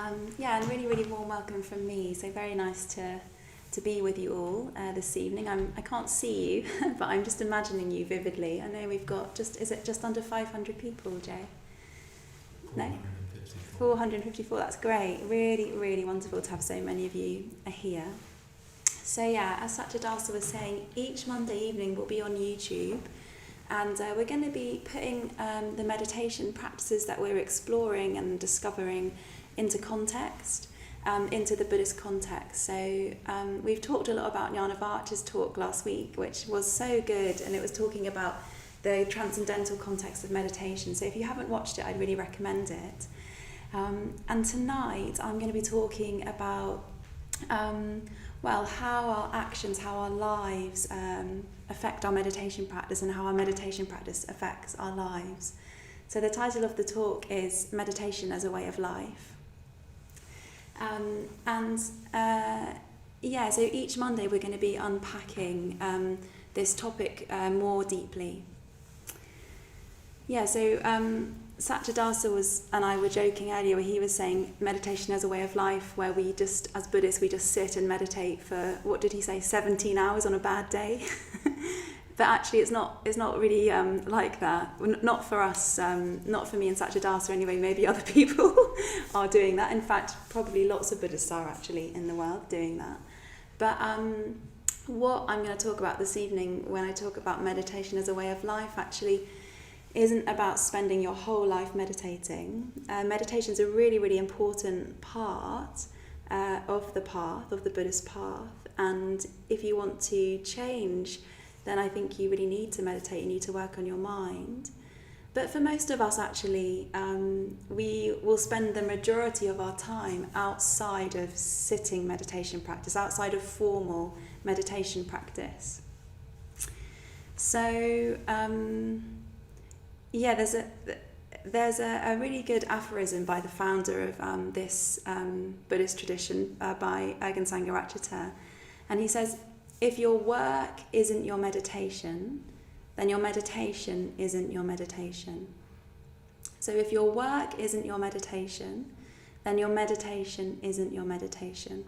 And really, really warm welcome from me. So very nice to be with you all this evening. I can't see you, but I'm just imagining you vividly. I know we've got is it just under 500 people, Jay? No? 454, that's great. Really, really wonderful to have so many of you here. So as Satchidasa was saying, each Monday evening we'll be on YouTube, and we're going to be putting the meditation practices that we're exploring and discovering into context, into the Buddhist context. So we've talked a lot about Garavavati's talk last week, which was so good, and it was talking about the transcendental context of meditation. So if you haven't watched it, I'd really recommend it. And tonight I'm going to be talking about how our actions, how our lives affect our meditation practice, and how our meditation practice affects our lives. So the title of the talk is Meditation as a Way of Life. So each Monday we're going to be unpacking this topic more deeply. Satchidasa and I were joking earlier where he was saying meditation as a way of life, where we just, as Buddhists, we just sit and meditate for, what did he say, 17 hours on a bad day? But actually it's not really like that. Not for us, not for me and Satchidasa anyway. Maybe other people are doing that. In fact, probably lots of Buddhists are actually in the world doing that. But what I'm going to talk about this evening when I talk about meditation as a way of life actually isn't about spending your whole life meditating. Meditation is a really, really important part of the Buddhist path. And if you want to change, then I think you really need to meditate, you need to work on your mind. But for most of us actually, we will spend the majority of our time outside of sitting meditation practice, outside of formal meditation practice. So, there's a really good aphorism by the founder of this Buddhist tradition, by Urgen Sangharakshita, and he says, if your work isn't your meditation, then your meditation isn't your meditation. So if your work isn't your meditation, then your meditation isn't your meditation.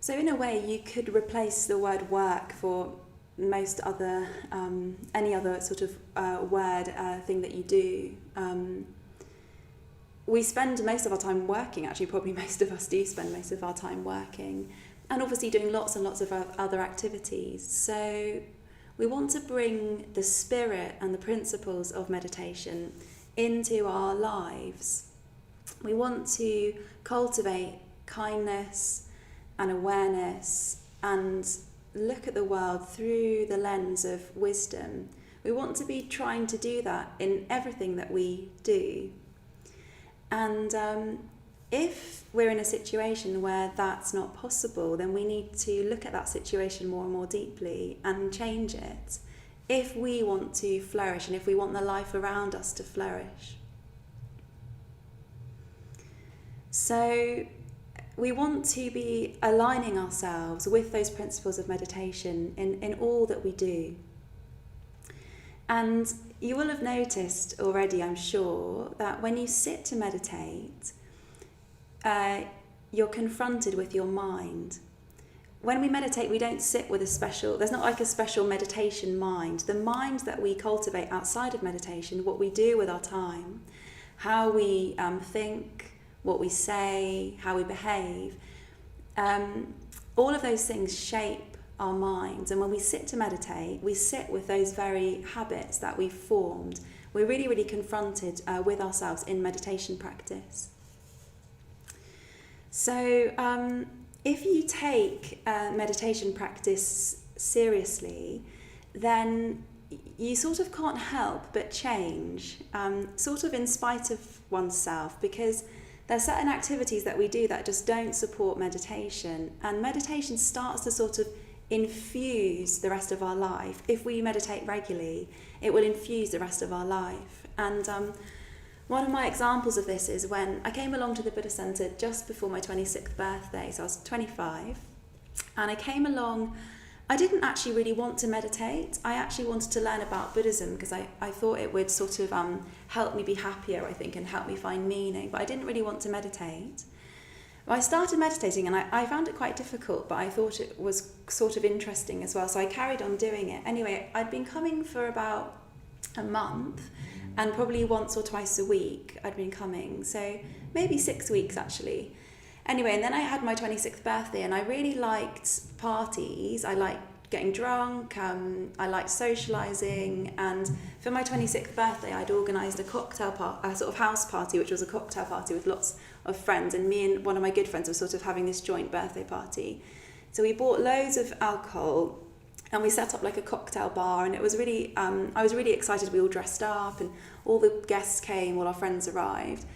So in a way, you could replace the word work for most other, any other sort of thing that you do. We spend most of our time working, actually probably most of us do spend most of our time working, and obviously doing lots and lots of other activities. So we want to bring the spirit and the principles of meditation into our lives. We want to cultivate kindness and awareness and look at the world through the lens of wisdom. We want to be trying to do that in everything that we do. And if we're in a situation where that's not possible, then we need to look at that situation more and more deeply and change it if we want to flourish and if we want the life around us to flourish. So we want to be aligning ourselves with those principles of meditation in all that we do. And you will have noticed already, I'm sure, that when you sit to meditate, you're confronted with your mind. When we meditate, we don't sit with there's not like a special meditation mind. The mind that we cultivate outside of meditation, what we do with our time, how we think, what we say, how we behave, all of those things shape our minds. And when we sit to meditate, we sit with those very habits that we've formed. We're really, really confronted with ourselves in meditation practice. So if you take meditation practice seriously, then you sort of can't help but change, sort of in spite of oneself, because there are certain activities that we do that just don't support meditation, and meditation starts to sort of infuse the rest of our life. If we meditate regularly, it will infuse the rest of our life. And one of my examples of this is when I came along to the Buddhist Center just before my 26th birthday, so I was 25, and I came along I didn't actually really want to meditate. I actually wanted to learn about Buddhism because I thought it would sort of help me be happier, I think, and help me find meaning. But I didn't really want to meditate. Well, I started meditating and I found it quite difficult, but I thought it was sort of interesting as well. So I carried on doing it. Anyway, I'd been coming for about a month, and probably once or twice a week I'd been coming. So maybe 6 weeks actually. Anyway, and then I had my 26th birthday, and I really liked parties. I liked getting drunk, I liked socialising, and for my 26th birthday I'd organised a sort of house party, which was a cocktail party with lots of friends, and me and one of my good friends were sort of having this joint birthday party. So we bought loads of alcohol, and we set up like a cocktail bar, and it was really, I was really excited. We all dressed up, and all the guests came, all our friends arrived.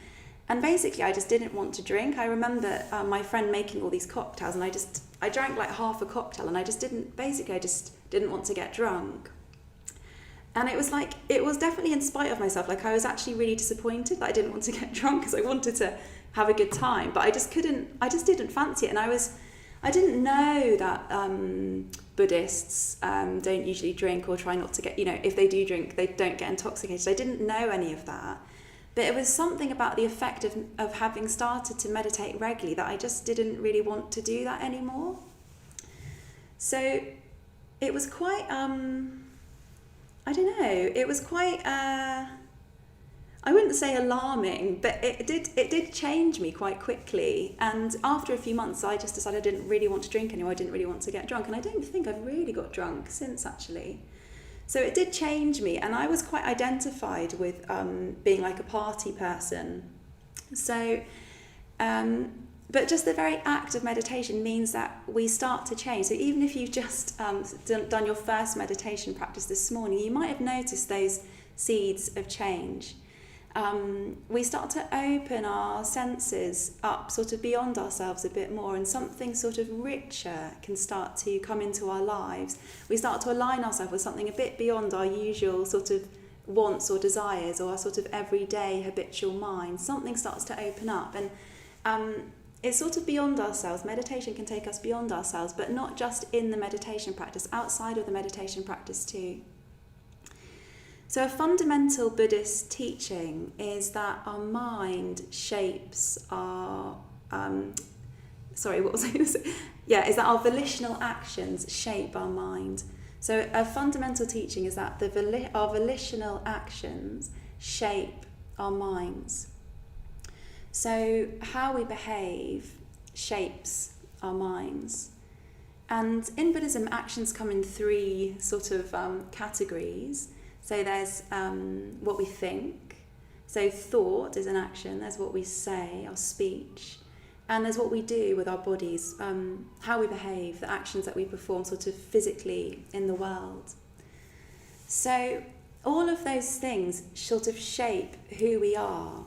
And basically, I just didn't want to drink. I remember my friend making all these cocktails, and I drank like half a cocktail, and I just didn't want to get drunk. And it was definitely in spite of myself. Like, I was actually really disappointed that I didn't want to get drunk because I wanted to have a good time, but I just didn't fancy it. And I didn't know that Buddhists don't usually drink or try not to get, if they do drink, they don't get intoxicated. I didn't know any of that. But it was something about the effect of having started to meditate regularly that I just didn't really want to do that anymore. So it was quite, it was quite, I wouldn't say alarming, but it did change me quite quickly. And after a few months, I just decided I didn't really want to drink anymore. I didn't really want to get drunk. And I don't think I've really got drunk since, actually. So it did change me, and I was quite identified with being like a party person. So, but just the very act of meditation means that we start to change. So even if you've just done your first meditation practice this morning, you might have noticed those seeds of change. We start to open our senses up sort of beyond ourselves a bit more, and something sort of richer can start to come into our lives. We start to align ourselves with something a bit beyond our usual sort of wants or desires, or our sort of everyday habitual mind. Something starts to open up, and it's sort of beyond ourselves. Meditation can take us beyond ourselves, but not just in the meditation practice, outside of the meditation practice too. So a fundamental Buddhist teaching is that our mind shapes our, is that our volitional actions shape our mind. So a fundamental teaching is that our volitional actions shape our minds. So how we behave shapes our minds. And in Buddhism, actions come in three sort of categories. So there's what we think. So thought is an action. There's what we say, our speech. And there's what we do with our bodies, how we behave, the actions that we perform sort of physically in the world. So all of those things sort of shape who we are.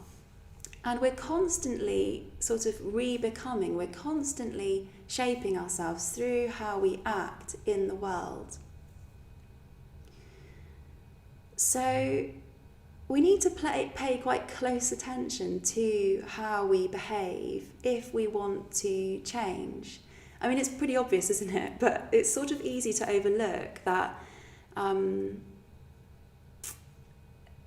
And we're constantly sort of re-becoming. We're constantly shaping ourselves through how we act in the world. So we need to pay quite close attention to how we behave if we want to change. I mean, it's pretty obvious, isn't it? But it's sort of easy to overlook that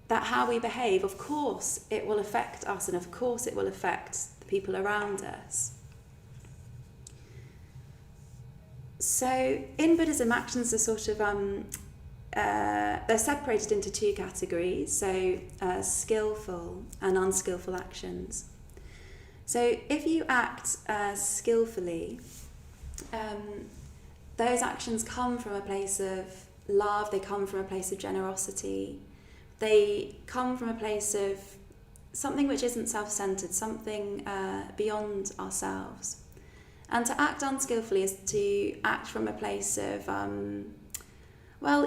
that how we behave, of course, it will affect us, and of course it will affect the people around us. So in Buddhism, actions are sort of they're separated into two categories, so skillful and unskillful actions. So if you act skillfully, those actions come from a place of love, they come from a place of generosity, they come from a place of something which isn't self-centered, something beyond ourselves. And to act unskillfully is to act from a place of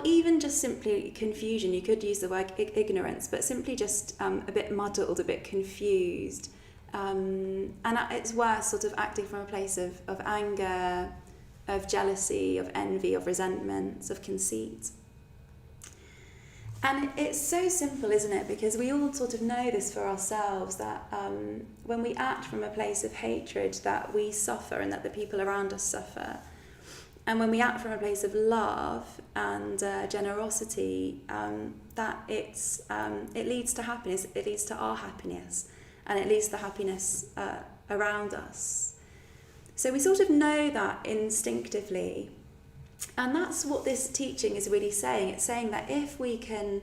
even just simply confusion. You could use the word ignorance, but simply just a bit muddled, a bit confused. And at its worst, sort of acting from a place of anger, of jealousy, of envy, of resentment, of conceit. And it's so simple, isn't it? Because we all sort of know this for ourselves, that when we act from a place of hatred, that we suffer and that the people around us suffer. And when we act from a place of love and generosity, it leads to happiness. It leads to our happiness, and it leads to the happiness around us. So we sort of know that instinctively, and that's what this teaching is really saying. It's saying that if we can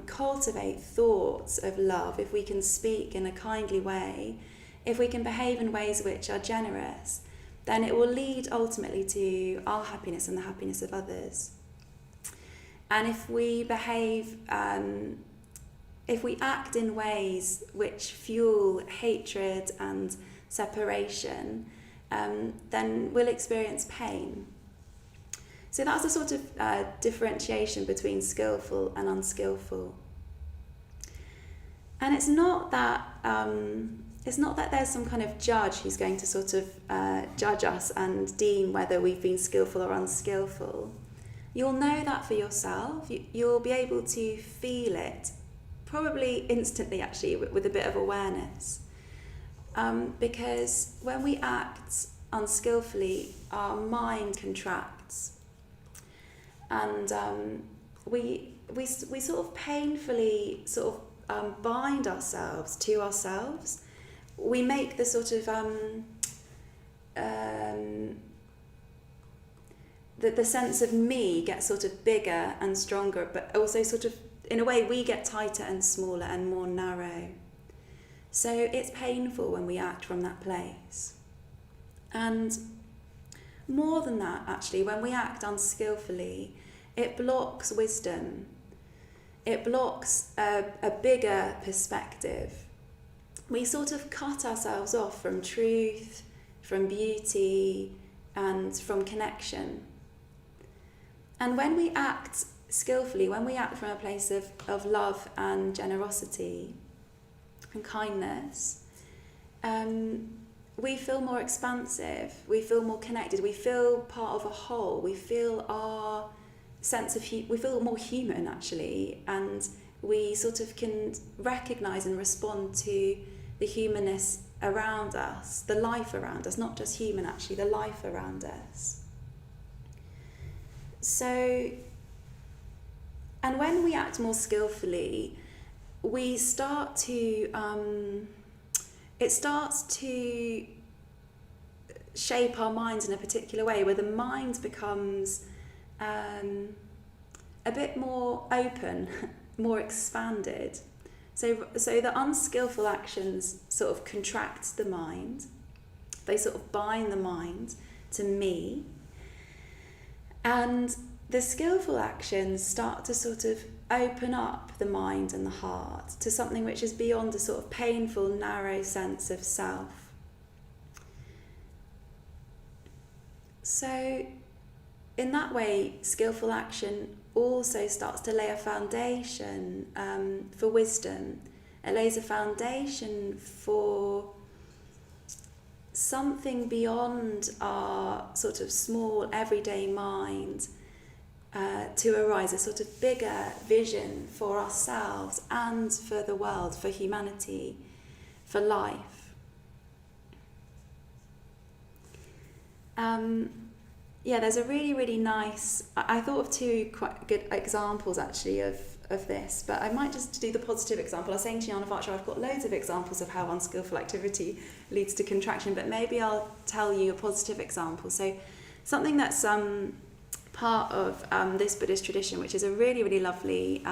cultivate thoughts of love, if we can speak in a kindly way, if we can behave in ways which are generous, then it will lead ultimately to our happiness and the happiness of others. And if we behave, if we act in ways which fuel hatred and separation, then we'll experience pain. So that's a sort of differentiation between skillful and unskillful. And it's not that there's some kind of judge who's going to sort of judge us and deem whether we've been skillful or unskillful. You'll know that for yourself. You'll be able to feel it, probably instantly actually, with a bit of awareness. Because when we act unskillfully, our mind contracts. And we sort of painfully bind ourselves to ourselves. We make the sort of the sense of me get sort of bigger and stronger, but also sort of, in a way, we get tighter and smaller and more narrow. So it's painful when we act from that place. And more than that, actually, when we act unskillfully, it blocks wisdom. It blocks a bigger perspective. We sort of cut ourselves off from truth, from beauty, and from connection. And when we act skillfully, when we act from a place of love and generosity and kindness, we feel more expansive, we feel more connected, we feel part of a whole, we feel our sense of, we feel more human actually, and we sort of can recognise and respond to the humanness around us, the life around us, not just human actually, the life around us. So, and when we act more skillfully, we start to, it starts to shape our minds in a particular way, where the mind becomes a bit more open, more expanded. So the unskillful actions sort of contract the mind. They sort of bind the mind to me. And the skillful actions start to sort of open up the mind and the heart to something which is beyond a sort of painful, narrow sense of self. So in that way, skillful action also starts to lay a foundation for wisdom. It lays a foundation for something beyond our sort of small everyday mind to arise, a sort of bigger vision for ourselves and for the world, for humanity, for life. There's a really, really nice, I thought of two quite good examples actually of this, but I might just do the positive example. I was saying to Jnana Vacha, I've got loads of examples of how unskillful activity leads to contraction, but maybe I'll tell you a positive example. So something that's part of this Buddhist tradition, which is a really, really lovely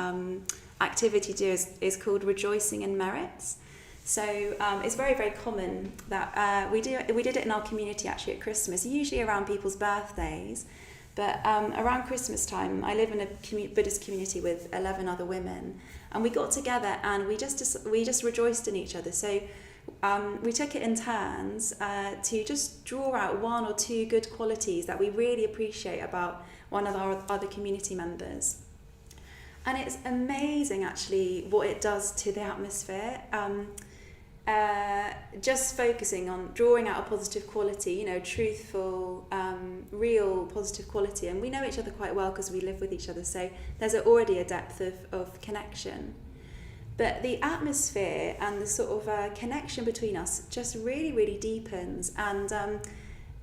activity to do, is called rejoicing in merits. So it's very, very common that we did it in our community actually at Christmas, usually around people's birthdays. But around Christmas time, I live in a Buddhist community with 11 other women, and we got together and we just rejoiced in each other. So we took it in turns to just draw out one or two good qualities that we really appreciate about one of our other community members. And it's amazing actually what it does to the atmosphere. Just focusing on drawing out a positive quality, truthful, real positive quality. And we know each other quite well because we live with each other, so there's already a depth of connection. But the atmosphere and the sort of connection between us just really, really deepens. And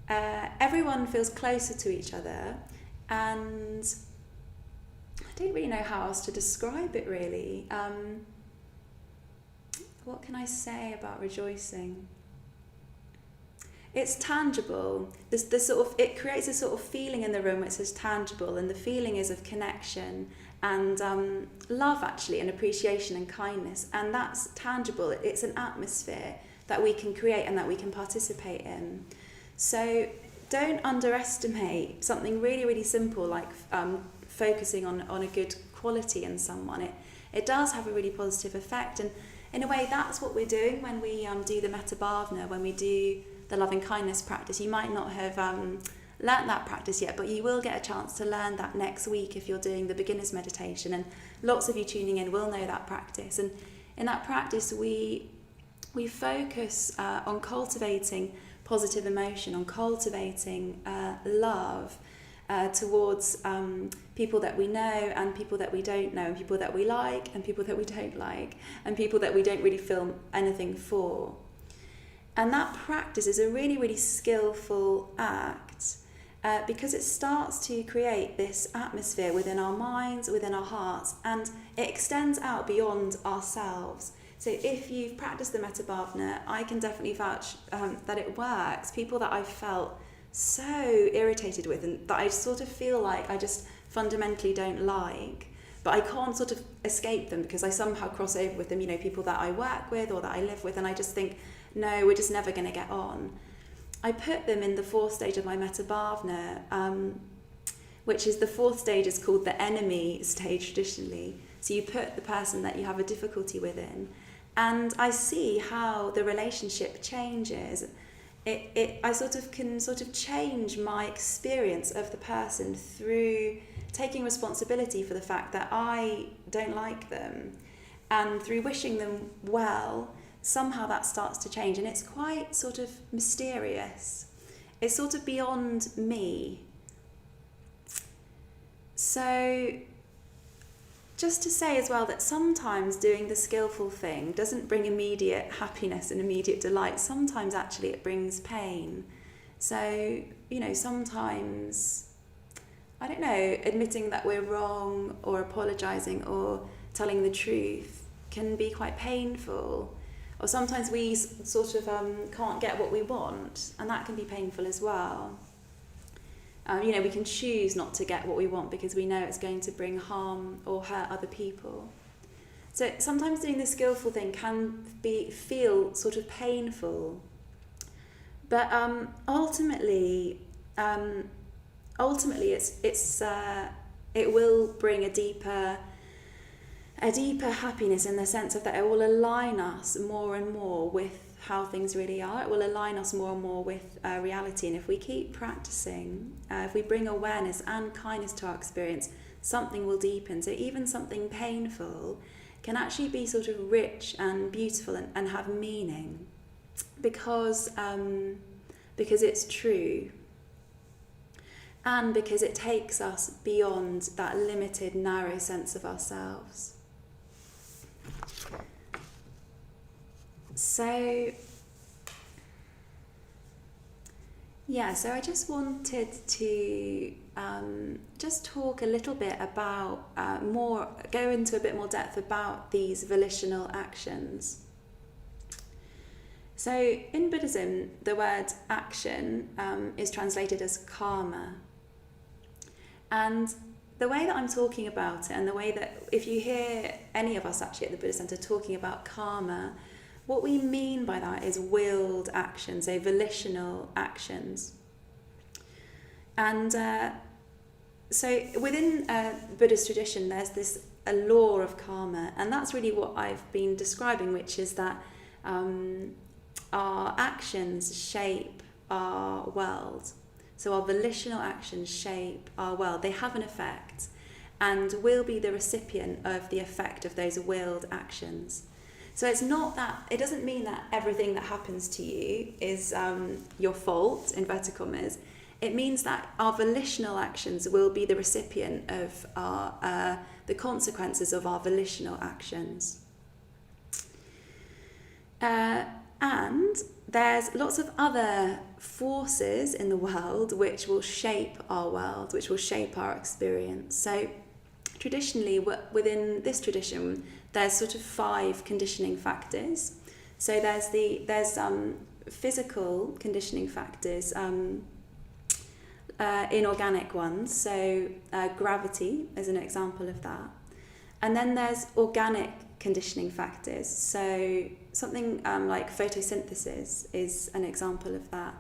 everyone feels closer to each other, and I don't really know how else to describe it really. What can I say about rejoicing? It's tangible. It creates a sort of feeling in the room which is tangible, and the feeling is of connection and love, actually, and appreciation and kindness, and that's tangible. It's an atmosphere that we can create and that we can participate in. So don't underestimate something really, really simple like focusing on a good quality in someone. It does have a really positive effect, and in a way that's what we're doing when we do the metta bhavana, when we do the loving kindness practice. You might not have learnt that practice yet, but you will get a chance to learn that next week if you're doing the beginner's meditation, and lots of you tuning in will know that practice. And in that practice we focus on cultivating positive emotion, on cultivating love towards people that we know and people that we don't know, and people that we like and people that we don't like, and people that we don't really feel anything for. And that practice is a really, really skillful act because it starts to create this atmosphere within our minds, within our hearts, and it extends out beyond ourselves. So if you've practiced the metta bhavana, I can definitely vouch that it works. People that I've felt so irritated with and that I sort of feel like I just fundamentally don't like, but I can't sort of escape them because I somehow cross over with them, you know, people that I work with or that I live with, and I just think, no, we're just never going to get on. I put them in the fourth stage of my metta bhavana, which is the fourth stage is called the enemy stage traditionally. So you put the person that you have a difficulty with in, and I see how the relationship changes. I can change my experience of the person through taking responsibility for the fact that I don't like them, and through wishing them well, somehow that starts to change, and it's quite sort of mysterious. It's sort of beyond me. So just to say as well that sometimes doing the skillful thing doesn't bring immediate happiness and immediate delight. Sometimes actually it brings pain. So, you know, sometimes, I don't know, admitting that we're wrong or apologising or telling the truth can be quite painful. Or sometimes we sort of can't get what we want, and that can be painful as well. You know, we can choose not to get what we want because we know it's going to bring harm or hurt other people. So sometimes doing the skillful thing can feel sort of painful, but ultimately it will bring a deeper happiness, in the sense of that it will align us more and more with how things really are. It will align us more and more with reality, and if we keep practicing, if we bring awareness and kindness to our experience, something will deepen. So even something painful can actually be sort of rich and beautiful and have meaning because it's true, and because it takes us beyond that limited, narrow sense of ourselves. So I just wanted to just talk a little bit about go into a bit more depth about these volitional actions. So in Buddhism, the word action is translated as karma. And the way that I'm talking about it, and the way that if you hear any of us actually at the Buddhist Center talking about karma, what we mean by that is willed actions, so volitional actions. And so within Buddhist tradition, there's a law of karma, and that's really what I've been describing, which is that our actions shape our world. So our volitional actions shape our world. They have an effect, and we'll be the recipient of the effect of those willed actions. So it's not that, it doesn't mean that everything that happens to you is your fault, inverted commas. It means that our volitional actions will be the recipient of the consequences of our volitional actions. And there's lots of other forces in the world which will shape our world, which will shape our experience. So traditionally, within this tradition, there's sort of 5 conditioning factors. So there's physical conditioning factors, inorganic ones. So gravity is an example of that. And then there's organic conditioning factors. So something like photosynthesis is an example of that.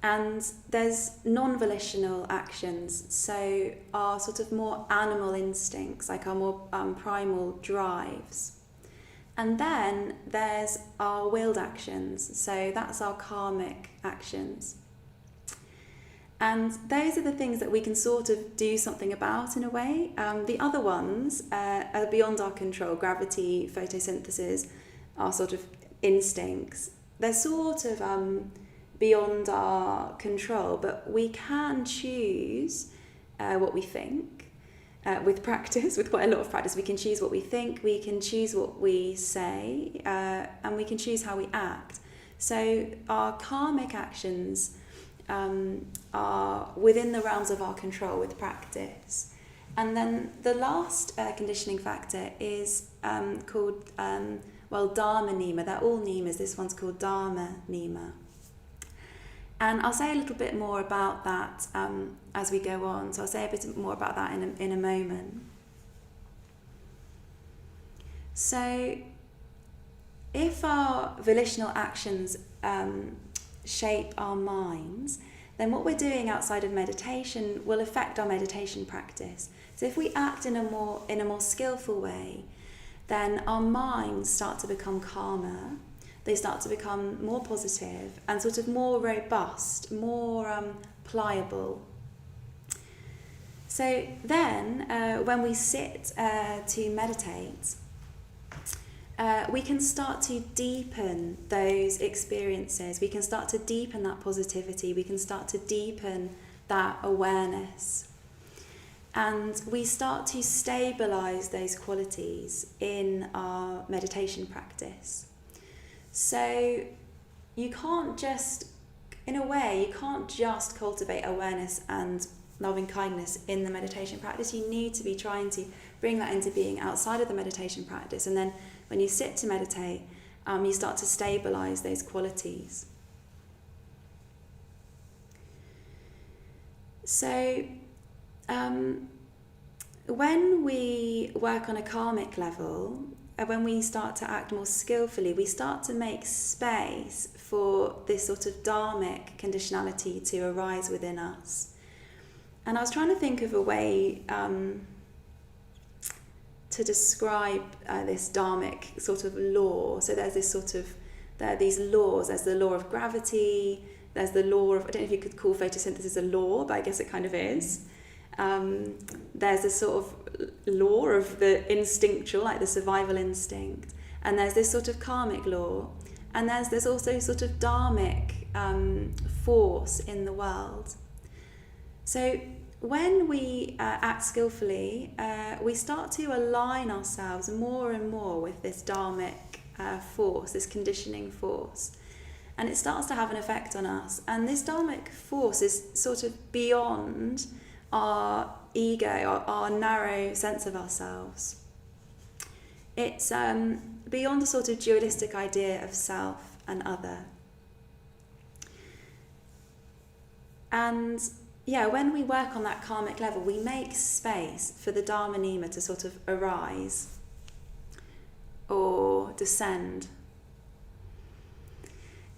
And there's non-volitional actions, so our sort of more animal instincts, like our more primal drives. And then there's our willed actions, so that's our karmic actions. And those are the things that we can sort of do something about in a way. The other ones are beyond our control. Gravity, photosynthesis, our sort of instincts. They're sort of beyond our control, but we can choose what we think. With practice, with quite a lot of practice, we can choose what we think, we can choose what we say, and we can choose how we act. So our karmic actions are within the realms of our control with practice. And then the last conditioning factor is called, Dharma Nima. They're all Nimas. This one's called Dharma Nima. And I'll say a little bit more about that as we go on. So I'll say a bit more about that in a moment. So if our volitional actions shape our minds, then what we're doing outside of meditation will affect our meditation practice. So if we act in a more skillful way, then our minds start to become calmer, they start to become more positive and sort of more robust, more pliable. So then when we sit to meditate, we can start to deepen those experiences. We can start to deepen that positivity. We can start to deepen that awareness. And we start to stabilize those qualities in our meditation practice. So you can't just, in a way, you can't just cultivate awareness and loving kindness in the meditation practice. You need to be trying to bring that into being outside of the meditation practice. And then when you sit to meditate, you start to stabilize those qualities. So when we work on a karmic level, when we start to act more skillfully, we start to make space for this sort of dharmic conditionality to arise within us. And I was trying to think of a way to describe this dharmic sort of law. So there's this sort of, there are these laws. There's the law of gravity. There's the law of, I don't know if you could call photosynthesis a law, but I guess it kind of is. There's this sort of law of the instinctual, like the survival instinct. And there's this sort of karmic law. And there's also sort of dharmic force in the world. So when we act skillfully, we start to align ourselves more and more with this dharmic force, this conditioning force. And it starts to have an effect on us. And this dharmic force is sort of beyond our ego, our narrow sense of ourselves. It's beyond a sort of dualistic idea of self and other. And yeah, when we work on that karmic level, we make space for the Dharma Nima to sort of arise or descend.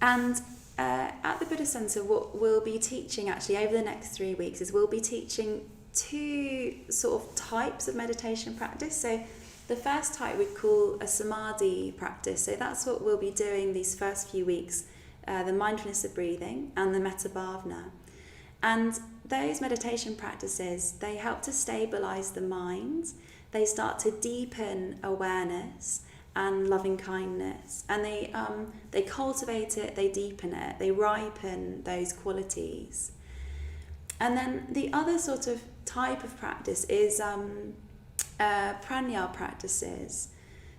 And at the Buddhist Centre, what we'll be teaching actually over the next 3 weeks is we'll be teaching 2 sort of types of meditation practice. So the first type we'd call a samadhi practice. So that's what we'll be doing these first few weeks, the mindfulness of breathing and the metta bhavana. And those meditation practices, they help to stabilize the mind. They start to deepen awareness and loving kindness, and they cultivate it, they deepen it, they ripen those qualities. And then the other sort of type of practice is perennial practices.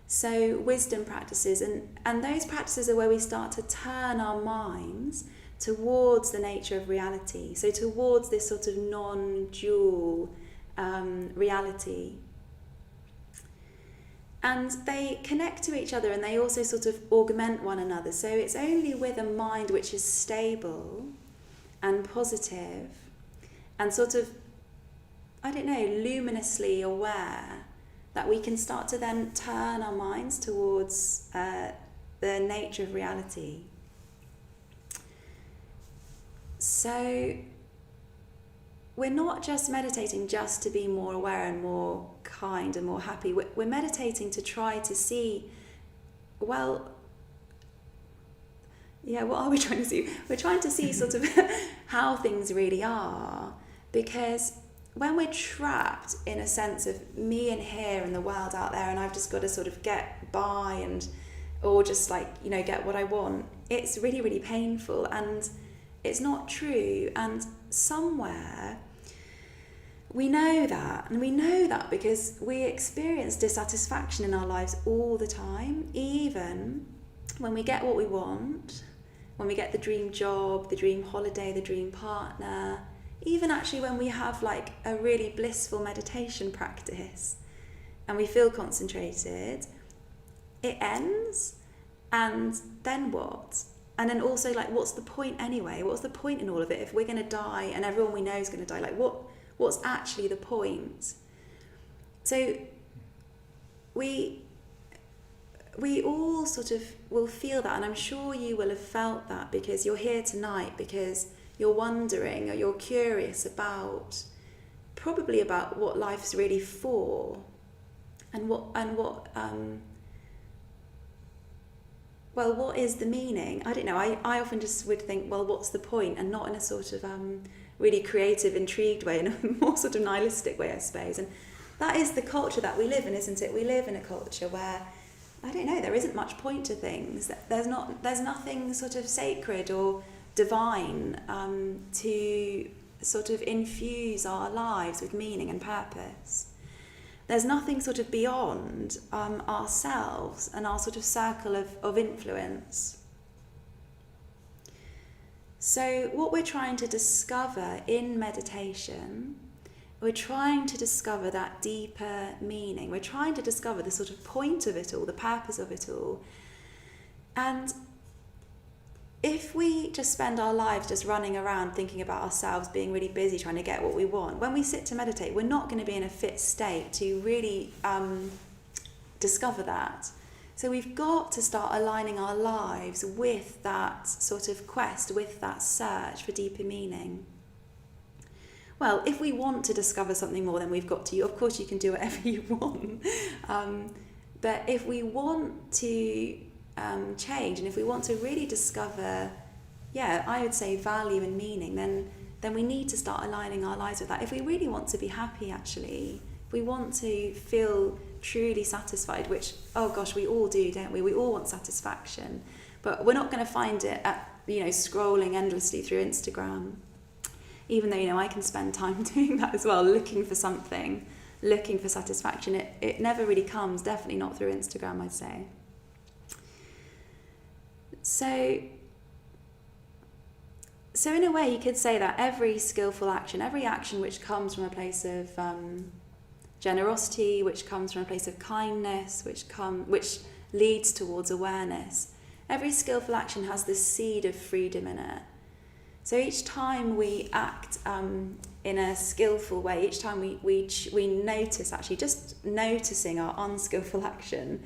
So wisdom practices, and those practices are where we start to turn our minds towards the nature of reality, so towards this sort of non-dual reality. And they connect to each other, and they also sort of augment one another. So it's only with a mind which is stable and positive and sort of, I don't know, luminously aware, that we can start to then turn our minds towards the nature of reality. So we're not just meditating just to be more aware and more kind and more happy. We're meditating to try to see, well, yeah, what are we trying to see? We're trying to see sort of how things really are, because when we're trapped in a sense of me in here and the world out there, and I've just got to sort of get by and, or just like, you know, get what I want, it's really, really painful, and it's not true. And somewhere we know that, and we know that because we experience dissatisfaction in our lives all the time, even when we get what we want, when we get the dream job, the dream holiday, the dream partner, even actually when we have like a really blissful meditation practice and we feel concentrated, it ends, and then what? And then also, like, what's the point anyway? What's the point in all of it if we're going to die and everyone we know is going to die? Like, what's actually the point? So we all sort of will feel that, and I'm sure you will have felt that because you're here tonight, because you're wondering or you're curious about, probably about what life's really for, and what is the meaning? I don't know. I often just would think, well, what's the point? And not in a sort of really creative, intrigued way, in a more sort of nihilistic way, I suppose. And that is the culture that we live in, isn't it? We live in a culture where, I don't know, there isn't much point to things. There's nothing sort of sacred or divine to sort of infuse our lives with meaning and purpose. There's nothing sort of beyond ourselves and our sort of circle of influence. So what we're trying to discover in meditation, we're trying to discover that deeper meaning. We're trying to discover the sort of point of it all, the purpose of it all. And if we just spend our lives just running around thinking about ourselves, being really busy, trying to get what we want, when we sit to meditate, we're not going to be in a fit state to really discover that. So we've got to start aligning our lives with that sort of quest, with that search for deeper meaning. Well, if we want to discover something more, then we've got to. Of course, you can do whatever you want. But if we want to change, and if we want to really discover, I would say value and meaning, then we need to start aligning our lives with that. If we really want to be happy, actually, if we want to feel truly satisfied, which, oh gosh, we all do, don't we? We all want satisfaction, but we're not going to find it at, scrolling endlessly through Instagram, even though, I can spend time doing that as well, looking for something, looking for satisfaction. It never really comes, definitely not through Instagram, I'd say. So in a way, you could say that every skillful action, every action which comes from a place of generosity, which comes from a place of kindness, which leads towards awareness, every skillful action has this seed of freedom in it. So each time we act in a skillful way, each time we notice, actually just noticing our unskillful action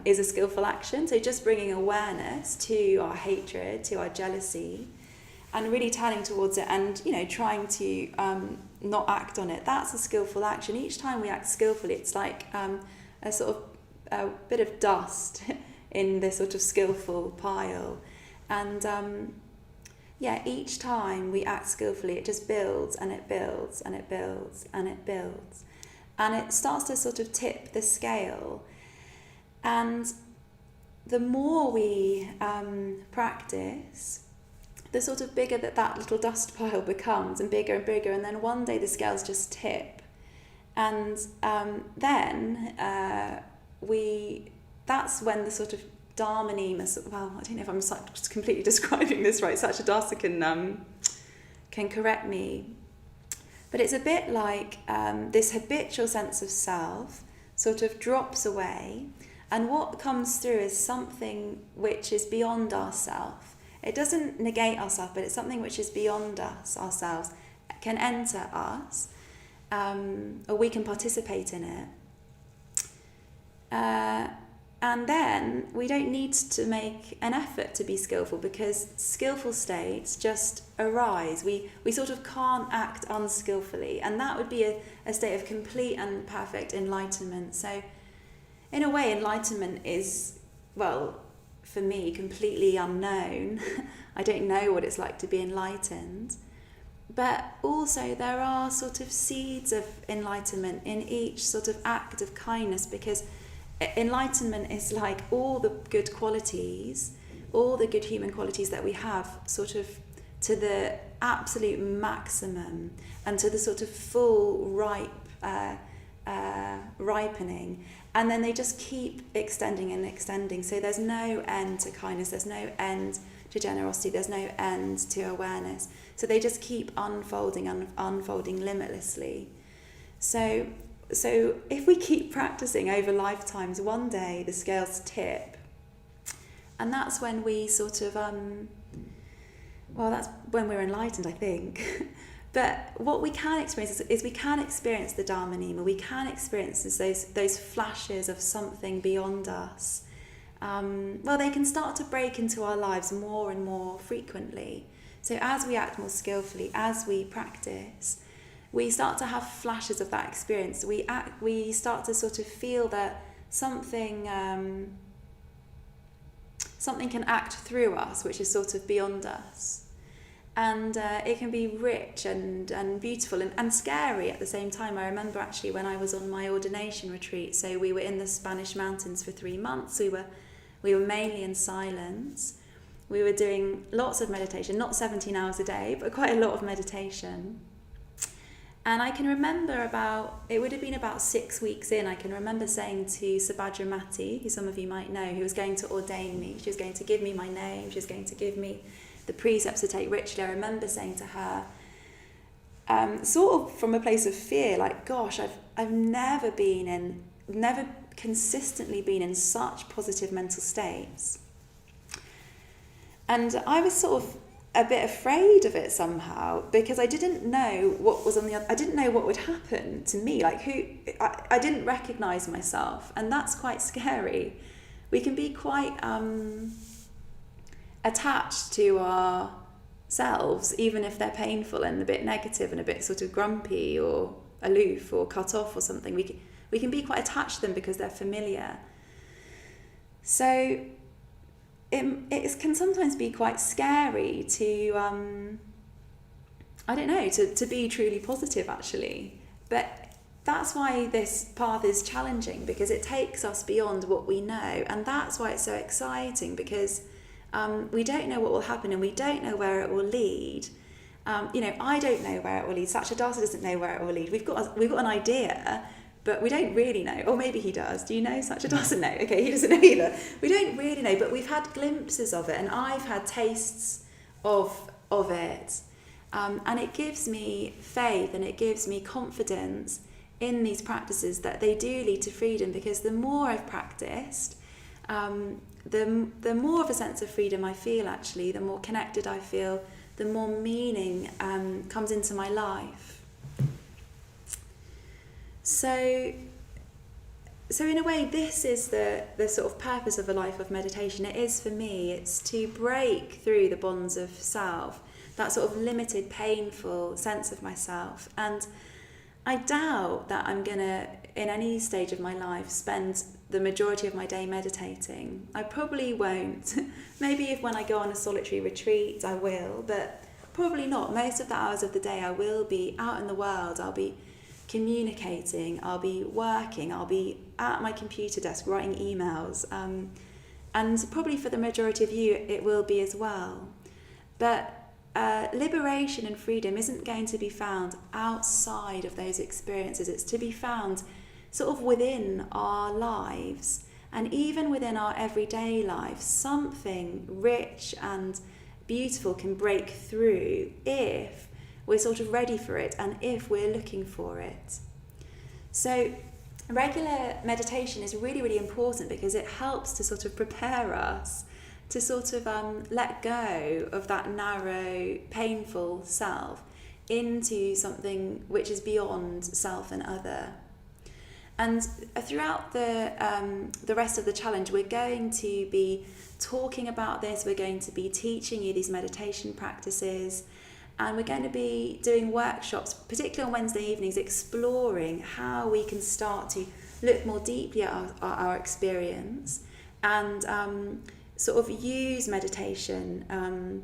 is a skillful action. So just bringing awareness to our hatred, to our jealousy, and really turning towards it and, trying to not act on it. That's a skillful action. Each time we act skillfully, it's like a sort of a bit of dust in this sort of skillful pile. And each time we act skillfully, it just builds and it builds and it builds and it builds. And it starts to sort of tip the scale. And the more we practice, the sort of bigger that little dust pile becomes, and bigger, and then one day the scales just tip. And then we that's when the sort of Dharma-nima, well, I don't know if I'm just completely describing this right, Satchidasa can correct me, but it's a bit like this habitual sense of self sort of drops away, and what comes through is something which is beyond ourself. It doesn't negate ourselves, but it's something which is beyond us, ourselves, can enter us, or we can participate in it. And then we don't need to make an effort to be skillful, because skillful states just arise. We sort of can't act unskillfully, and that would be a state of complete and perfect enlightenment. So in a way, enlightenment is, well, for me, completely unknown. I don't know what it's like to be enlightened. But also there are sort of seeds of enlightenment in each sort of act of kindness, because enlightenment is like all the good qualities, all the good human qualities that we have, sort of to the absolute maximum and to the sort of full ripening, and then they just keep extending and extending. So there's no end to kindness, there's no end to generosity, there's no end to awareness. So they just keep unfolding limitlessly. So if we keep practicing over lifetimes, one day the scales tip, and that's when we sort of that's when we're enlightened, I think. But what we can experience is we can experience the Dharma-nima, we can experience those flashes of something beyond us. They can start to break into our lives more and more frequently. So as we act more skillfully, as we practice, we start to have flashes of that experience. We start to sort of feel that something can act through us, which is sort of beyond us. And it can be rich and beautiful and scary at the same time. I remember actually when I was on my ordination retreat, so we were in the Spanish mountains for 3 months. We were mainly in silence. We were doing lots of meditation, not 17 hours a day, but quite a lot of meditation. And I can remember it would have been about 6 weeks in, I can remember saying to Garavavati, who some of you might know, who was going to ordain me. She was going to give me my name, she was going to give me the precepts to take ritually. I remember saying to her, sort of from a place of fear, like, gosh, I've never consistently been in such positive mental states. And I was sort of a bit afraid of it somehow, because I didn't know what was I didn't know what would happen to me, like I didn't recognise myself, and that's quite scary. We can be quite attached to ourselves, even if they're painful and a bit negative and a bit sort of grumpy or aloof or cut off or something. We can be quite attached to them because they're familiar. So it can sometimes be quite scary to, to be truly positive, actually. But that's why this path is challenging, because it takes us beyond what we know. And that's why it's so exciting, because we don't know what will happen and we don't know where it will lead. I don't know where it will lead. Satchidasa doesn't know where it will lead. We've got an idea, but we don't really know. Or maybe he does. Do you know? Satchidasa? No. Okay, he doesn't know either. We don't really know, but we've had glimpses of it, and I've had tastes of it. And it gives me faith and it gives me confidence in these practices that they do lead to freedom, because the more I've practiced, the more of a sense of freedom I feel, actually, the more connected I feel, the more meaning comes into my life. So in a way, this is the sort of purpose of a life of meditation. It is for me. It's to break through the bonds of self, that sort of limited, painful sense of myself. And I doubt that I'm going to, in any stage of my life, spend the majority of my day meditating. I probably won't. Maybe when I go on a solitary retreat, I will, but probably not. Most of the hours of the day, I will be out in the world. I'll be communicating, I'll be working, I'll be at my computer desk writing emails, and probably for the majority of you it will be as well. But liberation and freedom isn't going to be found outside of those experiences. It's to be found sort of within our lives, And even within our everyday life, something rich and beautiful can break through if we're sort of ready for it and if we're looking for it. So regular meditation is really, really important because it helps to sort of prepare us to sort of let go of that narrow, painful self into something which is beyond self and other. And throughout the rest of the challenge, we're going to be talking about this, we're going to be teaching you these meditation practices, and we're going to be doing workshops, particularly on Wednesday evenings, exploring how we can start to look more deeply at our experience and sort of use meditation,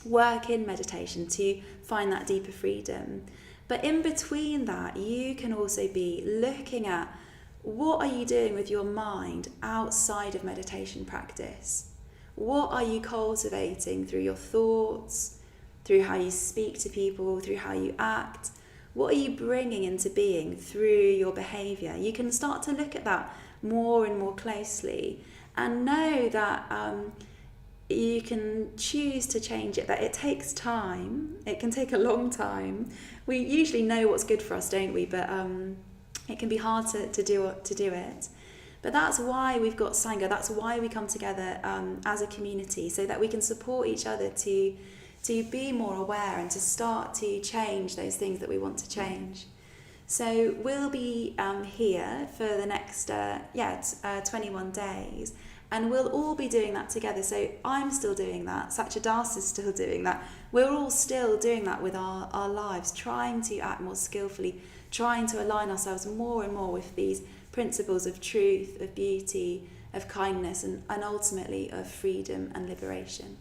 work in meditation to find that deeper freedom. But in between that, you can also be looking at what are you doing with your mind outside of meditation practice? What are you cultivating through your thoughts, through how you speak to people, through how you act? What are you bringing into being through your behaviour? You can start to look at that more and more closely and know that you can choose to change it, that it takes time. It can take a long time. We usually know what's good for us, don't we? But it can be hard to do it. But that's why we've got Sangha. That's why we come together as a community, so that we can support each other to be more aware and to start to change those things that we want to change. So we'll be here for the next 21 days. And we'll all be doing that together. So I'm still doing that. Satya Das is still doing that. We're all still doing that with our lives, trying to act more skillfully, trying to align ourselves more and more with these principles of truth, of beauty, of kindness, and ultimately of freedom and liberation.